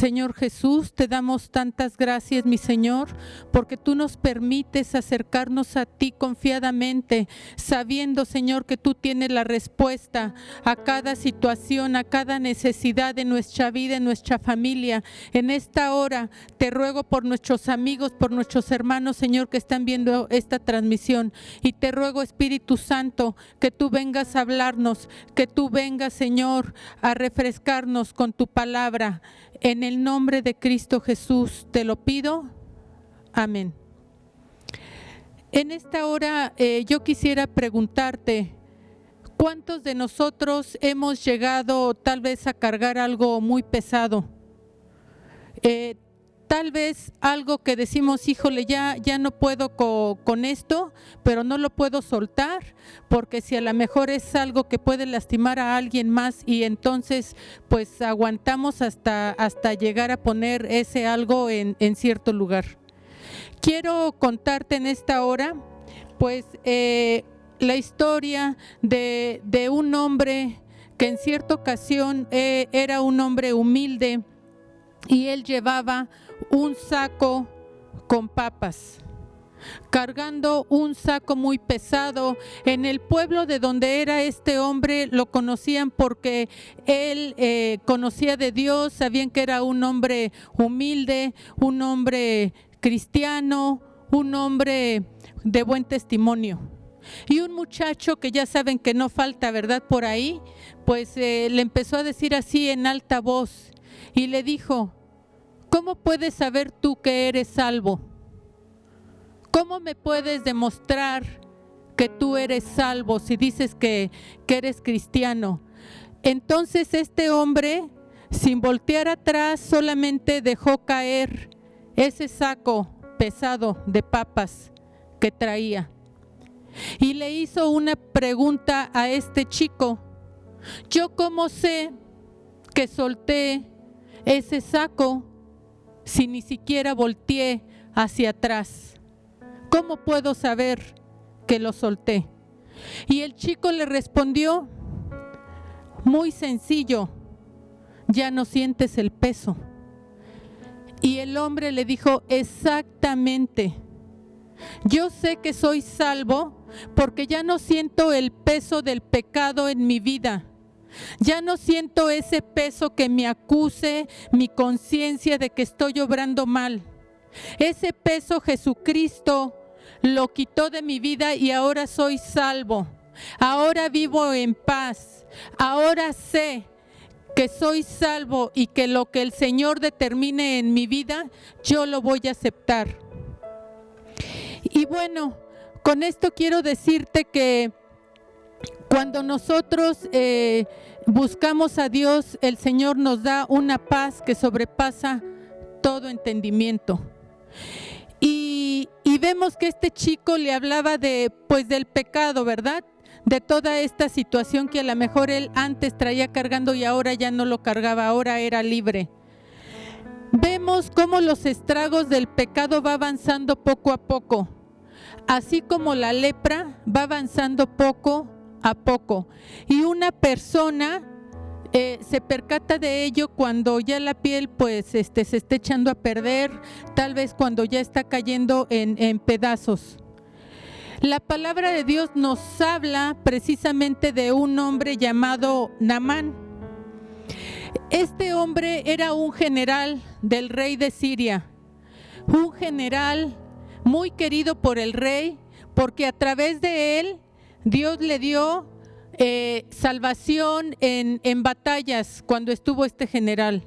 Señor Jesús, te damos tantas gracias, mi Señor, porque tú nos permites acercarnos a ti confiadamente, sabiendo, Señor, que tú tienes la respuesta a cada situación, a cada necesidad de nuestra vida, en nuestra familia. En esta hora te ruego por nuestros amigos, por nuestros hermanos, Señor, que están viendo esta transmisión. Y te ruego, Espíritu Santo, que tú vengas a hablarnos, que tú vengas, Señor, a refrescarnos con tu palabra. En el nombre de Cristo Jesús te lo pido. Amén. En esta hora yo quisiera preguntarte, ¿cuántos de nosotros hemos llegado tal vez a cargar algo muy pesado? Tal vez algo que decimos, híjole, ya no puedo con esto, pero no lo puedo soltar, porque si a lo mejor es algo que puede lastimar a alguien más, y entonces pues aguantamos hasta llegar a poner ese algo en cierto lugar. Quiero contarte en esta hora pues la historia de un hombre que en cierta ocasión era un hombre humilde, y él llevaba un saco con papas, cargando un saco muy pesado. En el pueblo de donde era este hombre lo conocían porque él conocía de Dios, sabían que era un hombre humilde, un hombre cristiano, un hombre de buen testimonio. Y un muchacho que ya saben que no falta, ¿verdad? Por ahí, pues le empezó a decir así en alta voz y le dijo: ¿cómo puedes saber tú que eres salvo? ¿Cómo me puedes demostrar que tú eres salvo si dices que eres cristiano? Entonces este hombre, sin voltear atrás, solamente dejó caer ese saco pesado de papas que traía. Y le hizo una pregunta a este chico: ¿yo cómo sé que solté ese saco si ni siquiera volteé hacia atrás? ¿Cómo puedo saber que lo solté? Y el chico le respondió: muy sencillo, ya no sientes el peso. Y el hombre le dijo: exactamente, yo sé que soy salvo porque ya no siento el peso del pecado en mi vida. Ya no siento ese peso que me acuse mi conciencia de que estoy obrando mal. Ese peso Jesucristo lo quitó de mi vida y ahora soy salvo. Ahora vivo en paz. Ahora sé que soy salvo y que lo que el Señor determine en mi vida, yo lo voy a aceptar. Y bueno, con esto quiero decirte que cuando nosotros buscamos a Dios, el Señor nos da una paz que sobrepasa todo entendimiento. Y vemos que este chico le hablaba pues del pecado, ¿verdad? De toda esta situación que a lo mejor él antes traía cargando y ahora ya no lo cargaba, ahora era libre. Vemos cómo los estragos del pecado va avanzando poco a poco, así como la lepra va avanzando poco a poco. Y una persona se percata de ello cuando ya la piel pues se está echando a perder, tal vez cuando ya está cayendo en pedazos. La palabra de Dios nos habla precisamente de un hombre llamado Naamán. Este hombre era un general del rey de Siria, un general muy querido por el rey, porque a través de él Dios le dio salvación en batallas cuando estuvo este general.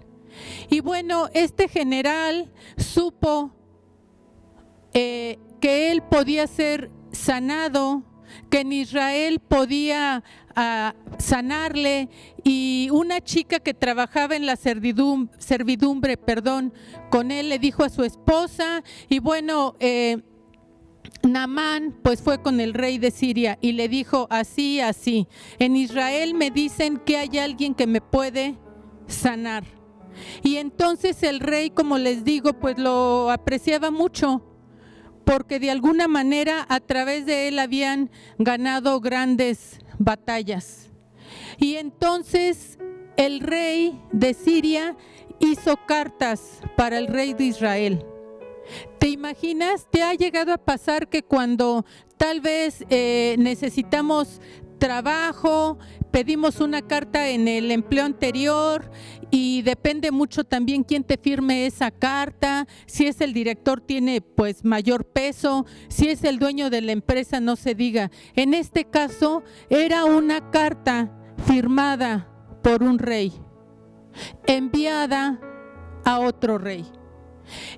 Y bueno, este general supo que él podía ser sanado, que en Israel podía sanarle, y una chica que trabajaba en la servidumbre, con él le dijo a su esposa, y bueno, Naamán pues fue con el rey de Siria y le dijo así, en Israel me dicen que hay alguien que me puede sanar. Y entonces el rey, como les digo, pues lo apreciaba mucho, porque de alguna manera a través de él habían ganado grandes batallas. Y entonces el rey de Siria hizo cartas para el rey de Israel. ¿Te imaginas? ¿Te ha llegado a pasar que cuando tal vez necesitamos trabajo, pedimos una carta en el empleo anterior y depende mucho también quién te firme esa carta? Si es el director tiene pues mayor peso, si es el dueño de la empresa no se diga. En este caso era una carta firmada por un rey, enviada a otro rey.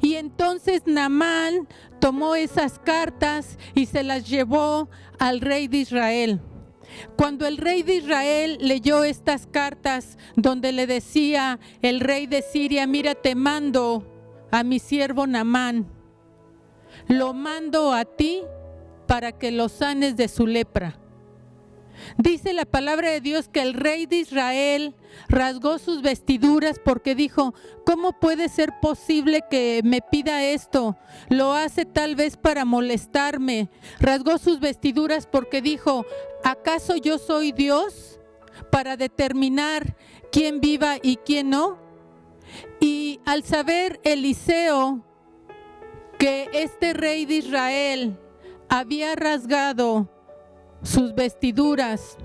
Y entonces Naamán tomó esas cartas y se las llevó al rey de Israel. Cuando el rey de Israel leyó estas cartas donde le decía el rey de Siria: mira, te mando a mi siervo Naamán, lo mando a ti para que lo sanes de su lepra. Dice la palabra de Dios que el rey de Israel rasgó sus vestiduras porque dijo: ¿cómo puede ser posible que me pida esto? Lo hace tal vez para molestarme. Rasgó sus vestiduras porque dijo: ¿acaso yo soy Dios para determinar quién viva y quién no? Y al saber Eliseo que este rey de Israel había rasgado sus vestiduras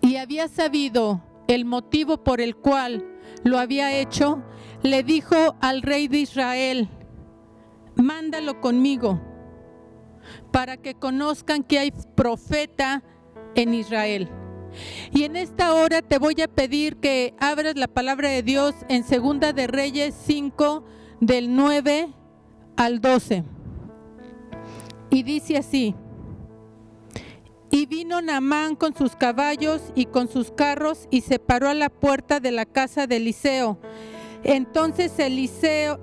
y había sabido el motivo por el cual lo había hecho, le dijo al rey de Israel: mándalo conmigo para que conozcan que hay profeta en Israel. Y en esta hora te voy a pedir que abras la palabra de Dios en Segunda de Reyes 5 del 9 al 12. Y dice así: y vino Naamán con sus caballos y con sus carros y se paró a la puerta de la casa de Eliseo. Entonces Eliseo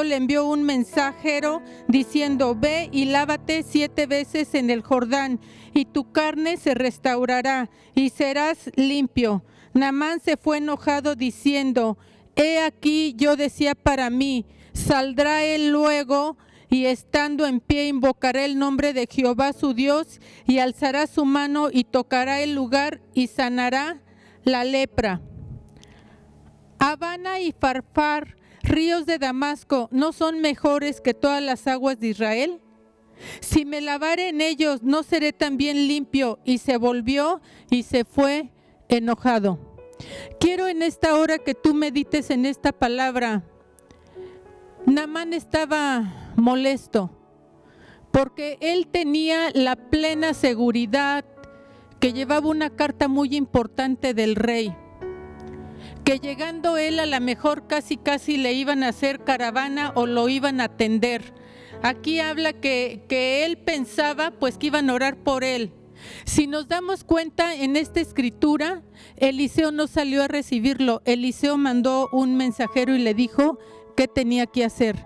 le envió un mensajero diciendo: ve y lávate 7 veces en el Jordán, y tu carne se restaurará y serás limpio. Naamán se fue enojado diciendo: he aquí, yo decía para mí, saldrá él luego, y estando en pie invocará el nombre de Jehová su Dios, y alzará su mano y tocará el lugar y sanará la lepra. Abana y Farfar, ríos de Damasco, ¿no son mejores que todas las aguas de Israel? Si me lavare en ellos, ¿no seré también limpio? Y se volvió y se fue enojado. Quiero en esta hora que tú medites en esta palabra. Naamán estaba molesto porque él tenía la plena seguridad que llevaba una carta muy importante del rey, que llegando él a la mejor casi le iban a hacer caravana o lo iban a atender. Aquí habla que él pensaba pues que iban a orar por él. Si nos damos cuenta en esta escritura, Eliseo no salió a recibirlo. Eliseo mandó un mensajero y le dijo qué tenía que hacer.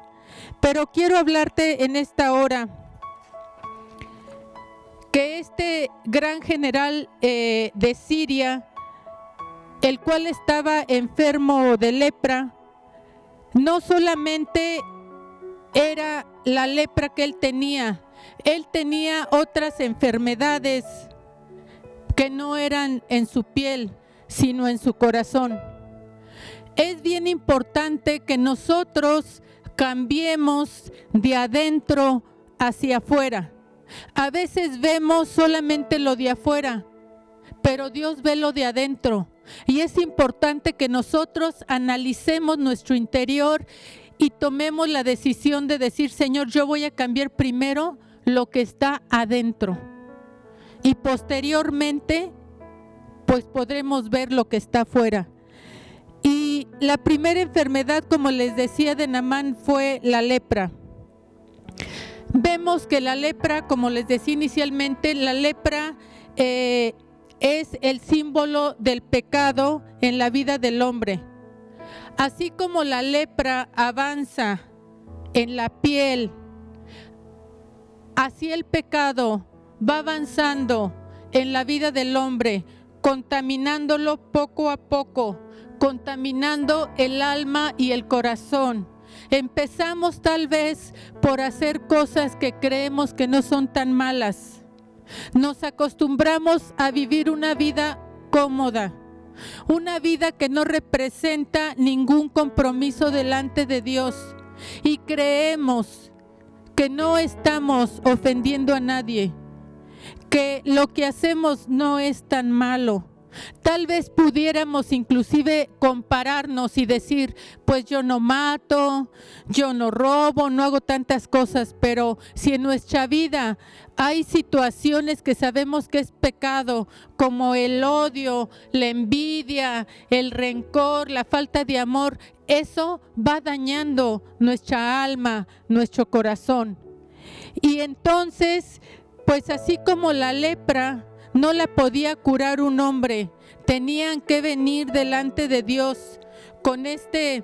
Pero quiero hablarte en esta hora que este gran general de Siria, el cual estaba enfermo de lepra, no solamente era la lepra que él tenía otras enfermedades que no eran en su piel, sino en su corazón. Es bien importante que nosotros cambiemos de adentro hacia afuera. A veces vemos solamente lo de afuera, pero Dios ve lo de adentro. Y es importante que nosotros analicemos nuestro interior y tomemos la decisión de decir: Señor, yo voy a cambiar primero lo que está adentro. Y posteriormente, pues podremos ver lo que está afuera. Y la primera enfermedad, como les decía, de Naamán fue la lepra. Vemos que la lepra, como les decía inicialmente, la lepra es el símbolo del pecado en la vida del hombre. Así como la lepra avanza en la piel, así el pecado va avanzando en la vida del hombre, contaminándolo poco a poco, contaminando el alma y el corazón. Empezamos tal vez por hacer cosas que creemos que no son tan malas. Nos acostumbramos a vivir una vida cómoda, una vida que no representa ningún compromiso delante de Dios y creemos que no estamos ofendiendo a nadie, que lo que hacemos no es tan malo. Tal vez pudiéramos inclusive compararnos y decir, pues yo no mato, yo no robo, no hago tantas cosas, pero si en nuestra vida hay situaciones que sabemos que es pecado, como el odio, la envidia, el rencor, la falta de amor, eso va dañando nuestra alma, nuestro corazón. Y entonces, pues así como la lepra no la podía curar un hombre, tenían que venir delante de Dios con este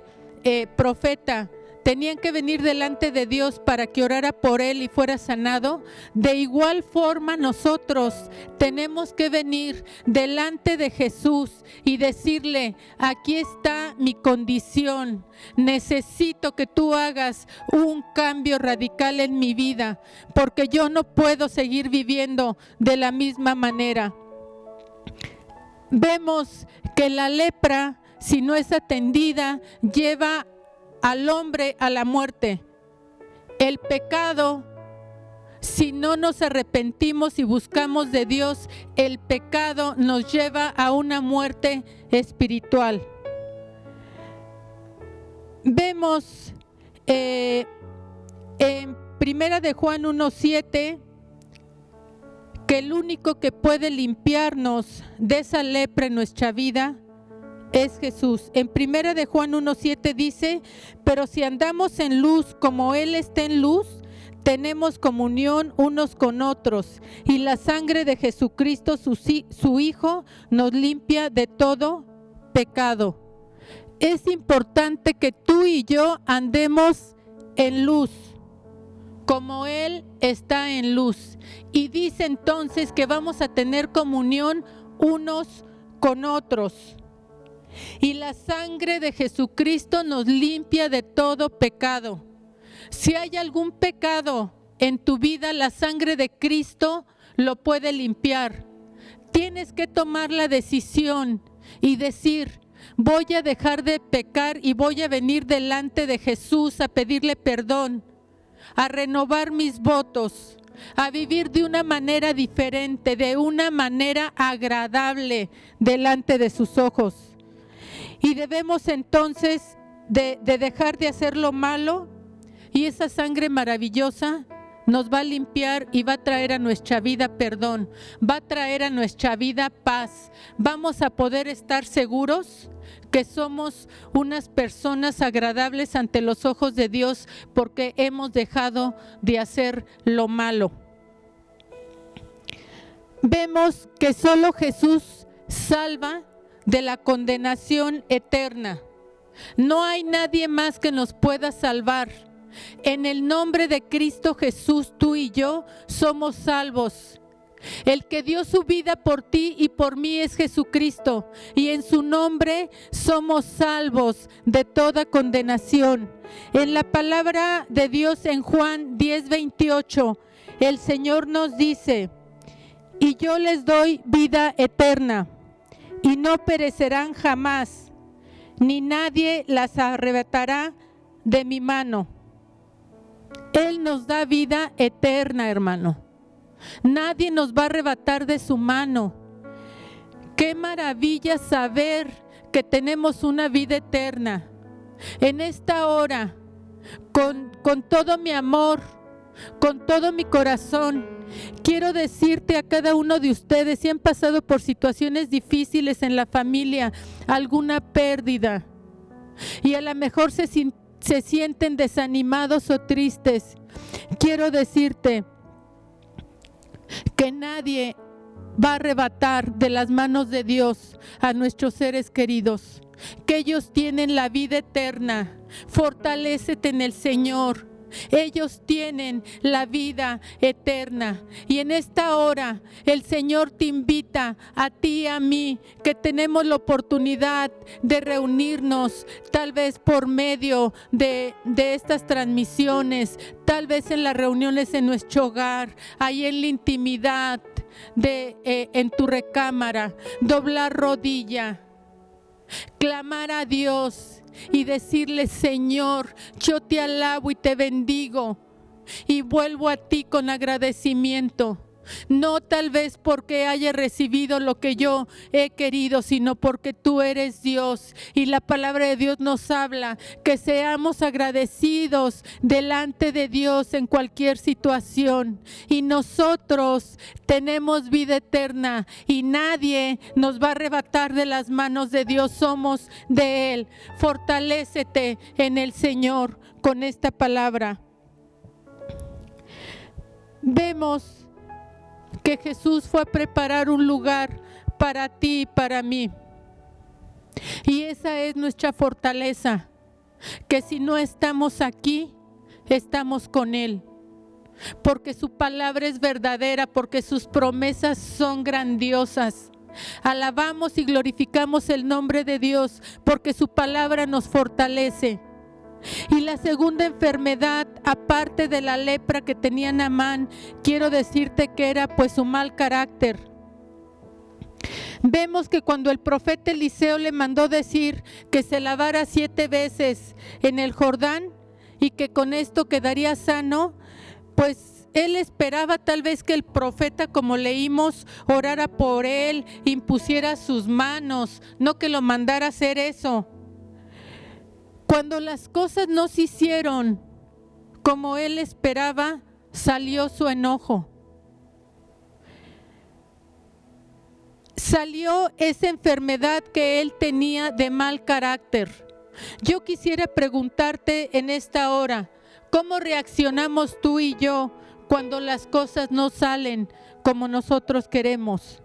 profeta, tenían que venir delante de Dios para que orara por él y fuera sanado. De igual forma nosotros tenemos que venir delante de Jesús y decirle, aquí está mi condición, necesito que tú hagas un cambio radical en mi vida, porque yo no puedo seguir viviendo de la misma manera. Vemos que la lepra, si no es atendida, lleva al hombre a la muerte. El pecado, si no nos arrepentimos y buscamos de Dios, el pecado nos lleva a una muerte espiritual. Vemos en 1 de Juan 1:7 que el único que puede limpiarnos de esa lepra en nuestra vida es Jesús. En 1 de Juan 1:7 dice, pero si andamos en luz como Él está en luz, tenemos comunión unos con otros, y la sangre de Jesucristo, su Hijo, nos limpia de todo pecado. Es importante que tú y yo andemos en luz, como Él está en luz. Y dice entonces que vamos a tener comunión unos con otros. Y la sangre de Jesucristo nos limpia de todo pecado. Si hay algún pecado en tu vida, la sangre de Cristo lo puede limpiar. Tienes que tomar la decisión y decir, voy a dejar de pecar y voy a venir delante de Jesús a pedirle perdón, a renovar mis votos, a vivir de una manera diferente, de una manera agradable delante de sus ojos. Y debemos entonces de dejar de hacer lo malo, y esa sangre maravillosa nos va a limpiar y va a traer a nuestra vida perdón, va a traer a nuestra vida paz. Vamos a poder estar seguros que somos unas personas agradables ante los ojos de Dios porque hemos dejado de hacer lo malo. Vemos que solo Jesús salva de la condenación eterna. No hay nadie más que nos pueda salvar. En el nombre de Cristo Jesús, tú y yo somos salvos. El que dio su vida por ti y por mí es Jesucristo, y en su nombre somos salvos de toda condenación. En la palabra de Dios en Juan 10:28, el Señor nos dice, y yo les doy vida eterna, y no perecerán jamás, ni nadie las arrebatará de mi mano. Él nos da vida eterna, hermano. Nadie nos va a arrebatar de su mano. Qué maravilla saber que tenemos una vida eterna. En esta hora, con todo mi amor, con todo mi corazón, quiero decirte a cada uno de ustedes, si han pasado por situaciones difíciles en la familia, alguna pérdida, y a lo mejor se sienten desanimados o tristes, quiero decirte que nadie va a arrebatar de las manos de Dios a nuestros seres queridos, que ellos tienen la vida eterna. Fortalécete en el Señor. Ellos tienen la vida eterna. Y en esta hora el Señor te invita a ti y a mí, que tenemos la oportunidad de reunirnos, tal vez por medio de estas transmisiones, tal vez en las reuniones en nuestro hogar, ahí en la intimidad en tu recámara, doblar rodilla clamar a Dios y decirle: Señor, yo te alabo y te bendigo y vuelvo a ti con agradecimiento. No tal vez porque haya recibido lo que yo he querido, sino porque tú eres Dios. Y la palabra de Dios nos habla que seamos agradecidos delante de Dios en cualquier situación. Y nosotros tenemos vida eterna y nadie nos va a arrebatar de las manos de Dios. Somos de Él. Fortalécete en el Señor con esta palabra. Vemos que Jesús fue a preparar un lugar para ti y para mí. Y esa es nuestra fortaleza, que si no estamos aquí, estamos con Él. Porque su palabra es verdadera, porque sus promesas son grandiosas. Alabamos y glorificamos el nombre de Dios, porque su palabra nos fortalece. Y la segunda enfermedad, aparte de la lepra que tenía Naamán, quiero decirte que era pues su mal carácter. Vemos que cuando el profeta Eliseo le mandó decir que se lavara 7 veces en el Jordán y que con esto quedaría sano, pues él esperaba tal vez que el profeta, como leímos, orara por él, impusiera sus manos, no que lo mandara a hacer eso. Cuando las cosas no se hicieron como él esperaba, salió su enojo. Salió esa enfermedad que él tenía de mal carácter. Yo quisiera preguntarte en esta hora, ¿cómo reaccionamos tú y yo cuando las cosas no salen como nosotros queremos?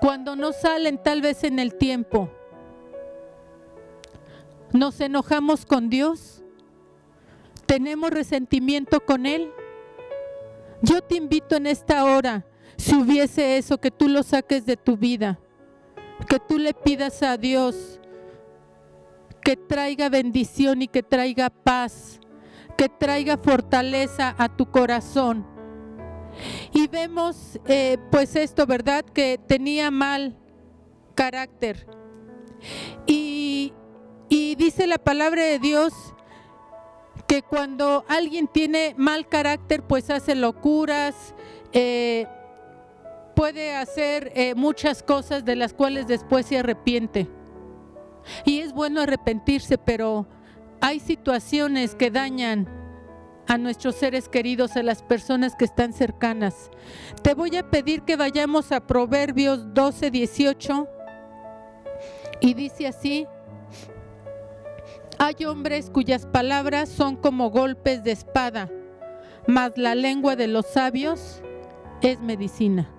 Cuando no salen tal vez en el tiempo. ¿Nos enojamos con Dios? ¿Tenemos resentimiento con Él? Yo te invito en esta hora, si hubiese eso, que tú lo saques de tu vida, que tú le pidas a Dios que traiga bendición y que traiga paz, que traiga fortaleza a tu corazón. Y vemos pues esto, ¿verdad? Que tenía mal carácter. Y dice la palabra de Dios que cuando alguien tiene mal carácter, pues hace locuras, puede hacer muchas cosas de las cuales después se arrepiente. Y es bueno arrepentirse, pero hay situaciones que dañan a nuestros seres queridos, a las personas que están cercanas. Te voy a pedir que vayamos a Proverbios 12:18 y dice así: hay hombres cuyas palabras son como golpes de espada, mas la lengua de los sabios es medicina.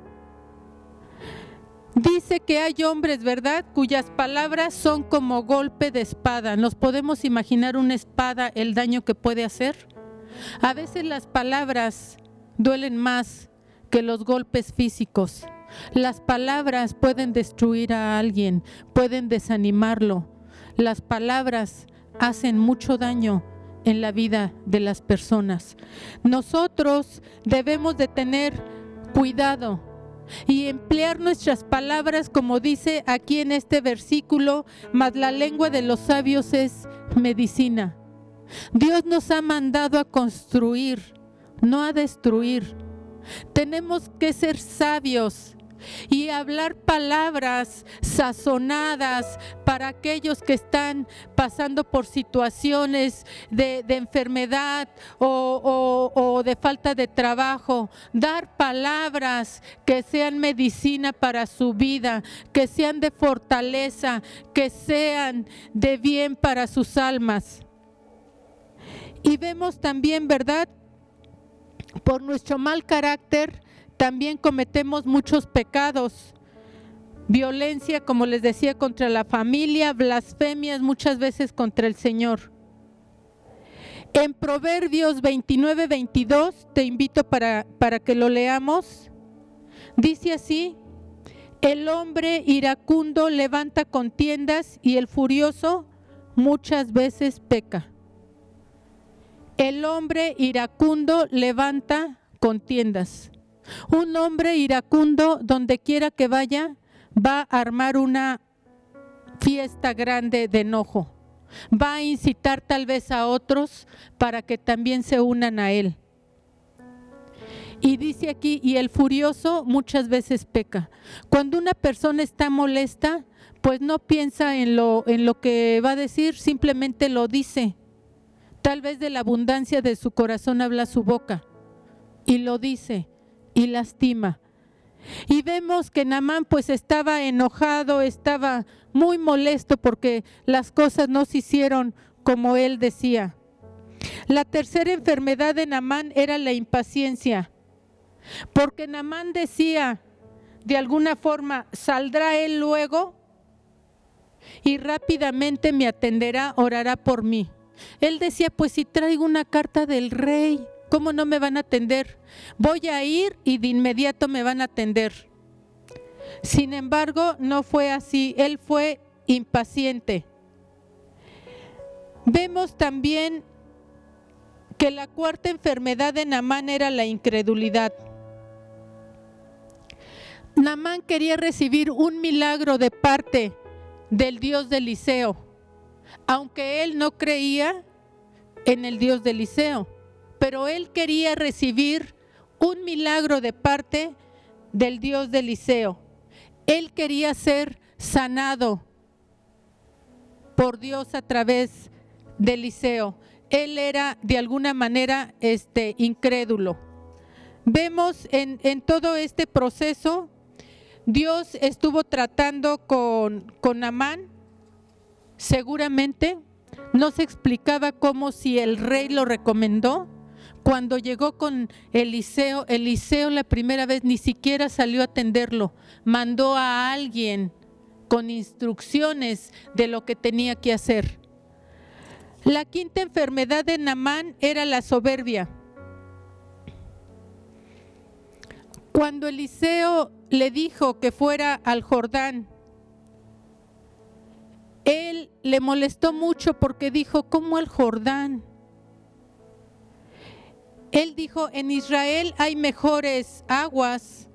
Dice que hay hombres, ¿verdad?, cuyas palabras son como golpe de espada. ¿Nos podemos imaginar una espada, el daño que puede hacer? A veces las palabras duelen más que los golpes físicos. Las palabras pueden destruir a alguien, pueden desanimarlo. Las palabras hacen mucho daño en la vida de las personas. Nosotros debemos de tener cuidado y emplear nuestras palabras, como dice aquí en este versículo, mas la lengua de los sabios es medicina. Dios nos ha mandado a construir, no a destruir. Tenemos que ser sabios y hablar palabras sazonadas para aquellos que están pasando por situaciones de enfermedad o de falta de trabajo. Dar palabras que sean medicina para su vida, que sean de fortaleza, que sean de bien para sus almas. Y vemos también, ¿verdad?, por nuestro mal carácter también cometemos muchos pecados. Violencia, como les decía, contra la familia, blasfemias muchas veces contra el Señor. En Proverbios 29:22, te invito para que lo leamos. Dice así: el hombre iracundo levanta contiendas y el furioso muchas veces peca. El hombre iracundo levanta contiendas. Un hombre iracundo, donde quiera que vaya, va a armar una fiesta grande de enojo. Va a incitar tal vez a otros para que también se unan a él. Y dice aquí, y el furioso muchas veces peca. Cuando una persona está molesta, pues no piensa en lo que va a decir, simplemente lo dice. Tal vez de la abundancia de su corazón habla su boca, y lo dice, y lastima. Y vemos que Naamán pues estaba enojado, estaba muy molesto porque las cosas no se hicieron como él decía. La tercera enfermedad de Naamán era la impaciencia, porque Naamán decía, de alguna forma, ¿saldrá él luego? Y rápidamente me atenderá, orará por mí. Él decía, pues si traigo una carta del rey, ¿cómo no me van a atender? Voy a ir y de inmediato me van a atender. Sin embargo, no fue así. Él fue impaciente. Vemos también que la cuarta enfermedad de Naamán era la incredulidad. Naamán quería recibir un milagro de parte del Dios de Eliseo, aunque él no creía en el Dios de Eliseo, pero él quería recibir un milagro de parte del Dios de Eliseo. Él quería ser sanado por Dios a través de Eliseo. Él era de alguna manera incrédulo. Vemos en todo este proceso, Dios estuvo tratando con Naamán. Seguramente no se explicaba cómo, si el rey lo recomendó. Cuando llegó con Eliseo, Eliseo la primera vez ni siquiera salió a atenderlo, mandó a alguien con instrucciones de lo que tenía que hacer. La quinta enfermedad de Naamán era la soberbia. Cuando Eliseo le dijo que fuera al Jordán, él le molestó mucho porque dijo, ¿cómo al Jordán? Él dijo, en Israel hay mejores aguas,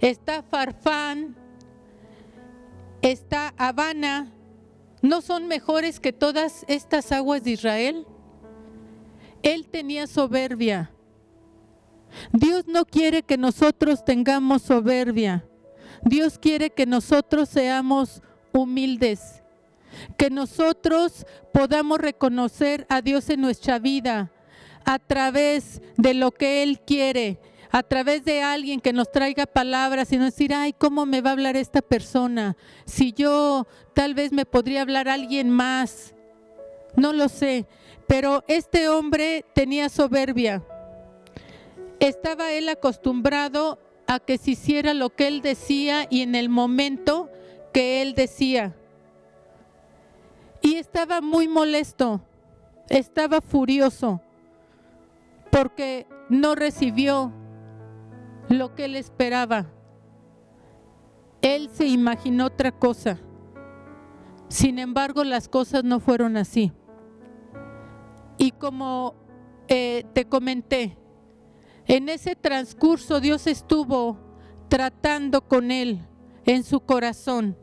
está Farfán, está Habana, ¿no son mejores que todas estas aguas de Israel? Él tenía soberbia. Dios no quiere que nosotros tengamos soberbia. Dios quiere que nosotros seamos humildes, que nosotros podamos reconocer a Dios en nuestra vida a través de lo que Él quiere, a través de alguien que nos traiga palabras y no decir, ay, ¿cómo me va a hablar esta persona? Si yo tal vez me podría hablar alguien más, no lo sé, pero este hombre tenía soberbia. Estaba él acostumbrado a que se hiciera lo que él decía y en el momento que él decía. Y estaba muy molesto, estaba furioso, porque no recibió lo que él esperaba. Él se imaginó otra cosa. Sin embargo, las cosas no fueron así. Y como te comenté, en ese transcurso Dios estuvo tratando con él en su corazón,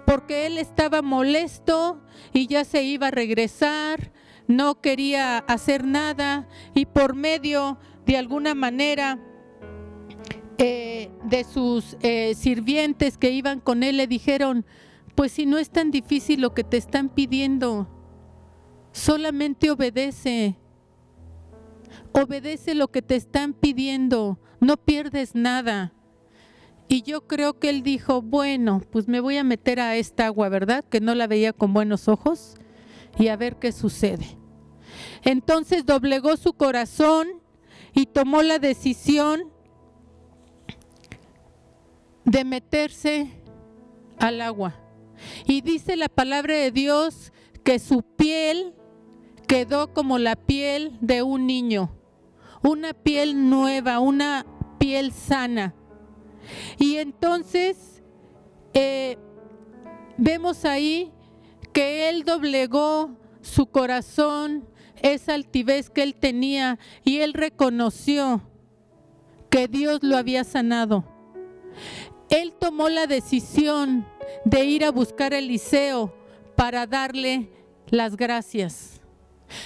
porque él estaba molesto y ya se iba a regresar, no quería hacer nada, y por medio de alguna manera de sus sirvientes que iban con él le dijeron, pues si no es tan difícil lo que te están pidiendo, solamente obedece lo que te están pidiendo, no pierdes nada. Y yo creo que él dijo, bueno, pues me voy a meter a esta agua, ¿verdad? Que no la veía con buenos ojos, y a ver qué sucede. Entonces doblegó su corazón y tomó la decisión de meterse al agua. Y dice la palabra de Dios que su piel quedó como la piel de un niño, una piel nueva, una piel sana. Y entonces vemos ahí que él doblegó su corazón, esa altivez que él tenía, y él reconoció que Dios lo había sanado. Él tomó la decisión de ir a buscar a Eliseo para darle las gracias.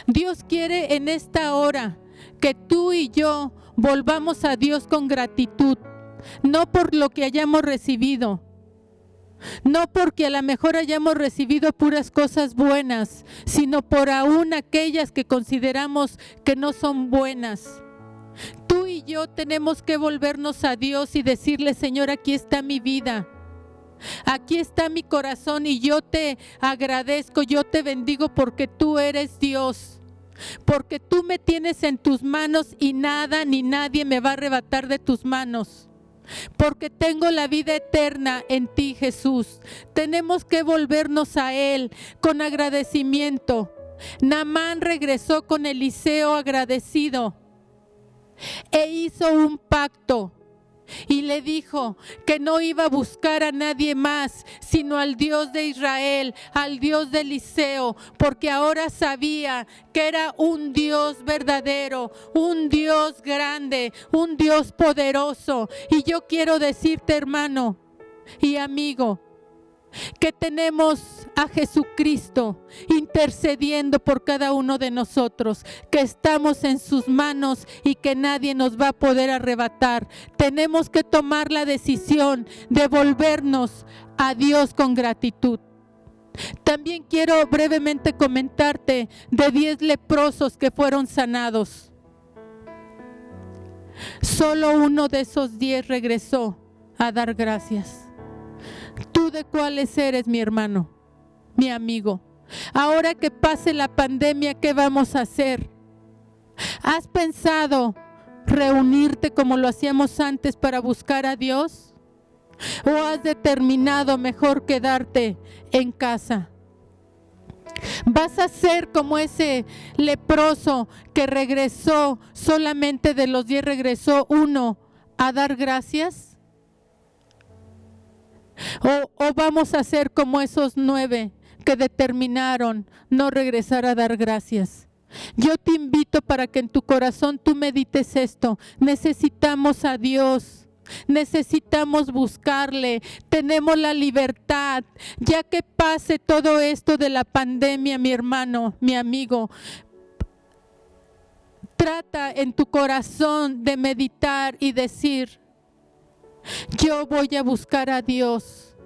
Dios quiere en esta hora que tú y yo volvamos a Dios con gratitud, no por lo que hayamos recibido, no porque a lo mejor hayamos recibido puras cosas buenas, sino por aún aquellas que consideramos que no son buenas. Tú y yo tenemos que volvernos a Dios y decirle: Señor, aquí está mi vida, aquí está mi corazón y yo te agradezco, yo te bendigo porque tú eres Dios, porque tú me tienes en tus manos y nada ni nadie me va a arrebatar de tus manos. Porque tengo la vida eterna en ti, Jesús. Tenemos que volvernos a Él con agradecimiento. Naamán regresó con Eliseo agradecido e hizo un pacto y le dijo que no iba a buscar a nadie más sino al Dios de Israel, al Dios de Eliseo, porque ahora sabía que era un Dios verdadero, un Dios grande, un Dios poderoso. Y yo quiero decirte, hermano y amigo, que tenemos a Jesucristo intercediendo por cada uno de nosotros, que estamos en sus manos y que nadie nos va a poder arrebatar. Tenemos que tomar la decisión de volvernos a Dios con gratitud. También quiero brevemente comentarte de 10 leprosos que fueron sanados. Solo uno de esos 10 regresó a dar gracias. ¿Tú de cuáles eres, mi hermano, mi amigo? Ahora que pase la pandemia, ¿qué vamos a hacer? ¿Has pensado reunirte como lo hacíamos antes para buscar a Dios? ¿O has determinado mejor quedarte en casa? ¿Vas a ser como ese leproso que regresó, solamente de los 10 regresó uno a dar gracias? ¿O vamos a ser como esos 9 que determinaron no regresar a dar gracias? Yo te invito para que en tu corazón tú medites esto. Necesitamos a Dios, necesitamos buscarle, tenemos la libertad. Ya que pase todo esto de la pandemia, mi hermano, mi amigo, trata en tu corazón de meditar y decir: yo voy a buscar a Dios,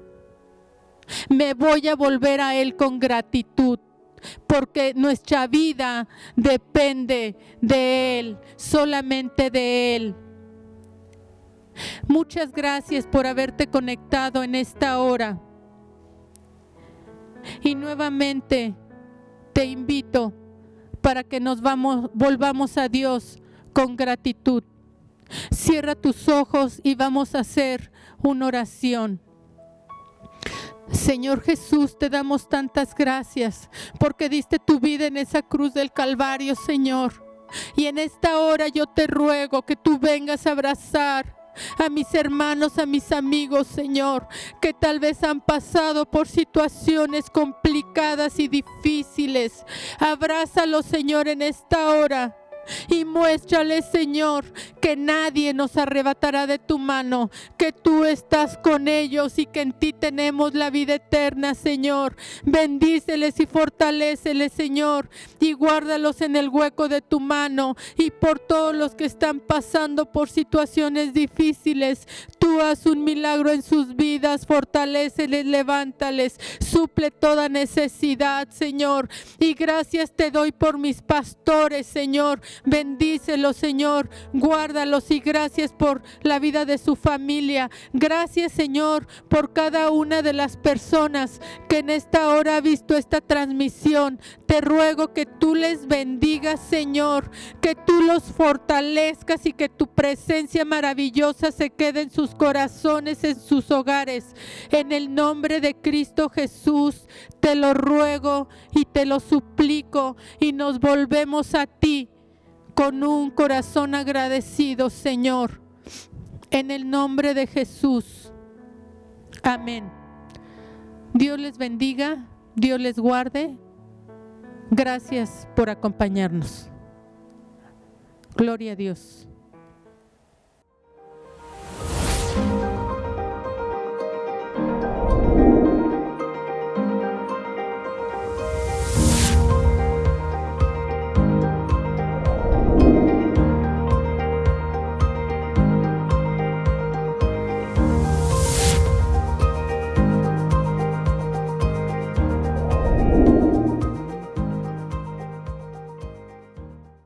me voy a volver a Él con gratitud, porque nuestra vida depende de Él, solamente de Él. Muchas gracias por haberte conectado en esta hora. Y nuevamente te invito para que volvamos a Dios con gratitud. Cierra tus ojos y vamos a hacer una oración. Señor Jesús, te damos tantas gracias porque diste tu vida en esa cruz del Calvario, Señor. Y en esta hora yo te ruego que tú vengas a abrazar a mis hermanos, a mis amigos, Señor, que tal vez han pasado por situaciones complicadas y difíciles. Abrázalos, Señor, en esta hora. Y muéstrale, Señor, que nadie nos arrebatará de tu mano, que tú estás con ellos y que en ti tenemos la vida eterna, Señor. Bendíceles y fortaléceles, Señor, y guárdalos en el hueco de tu mano. Y por todos los que están pasando por situaciones difíciles, tú haz un milagro en sus vidas, fortaléceles, levántales, suple toda necesidad, Señor. Y gracias te doy por mis pastores, Señor. Bendícelos, Señor, guárdalos, y gracias por la vida de su familia. Gracias, Señor, por cada una de las personas que en esta hora ha visto esta transmisión. Te ruego que tú les bendigas, Señor, que tú los fortalezcas y que tu presencia maravillosa se quede en sus corazones, en sus hogares. En el nombre de Cristo Jesús te lo ruego y te lo suplico, y nos volvemos a ti con un corazón agradecido, Señor, en el nombre de Jesús. Amén. Dios les bendiga, Dios les guarde. Gracias por acompañarnos. Gloria a Dios.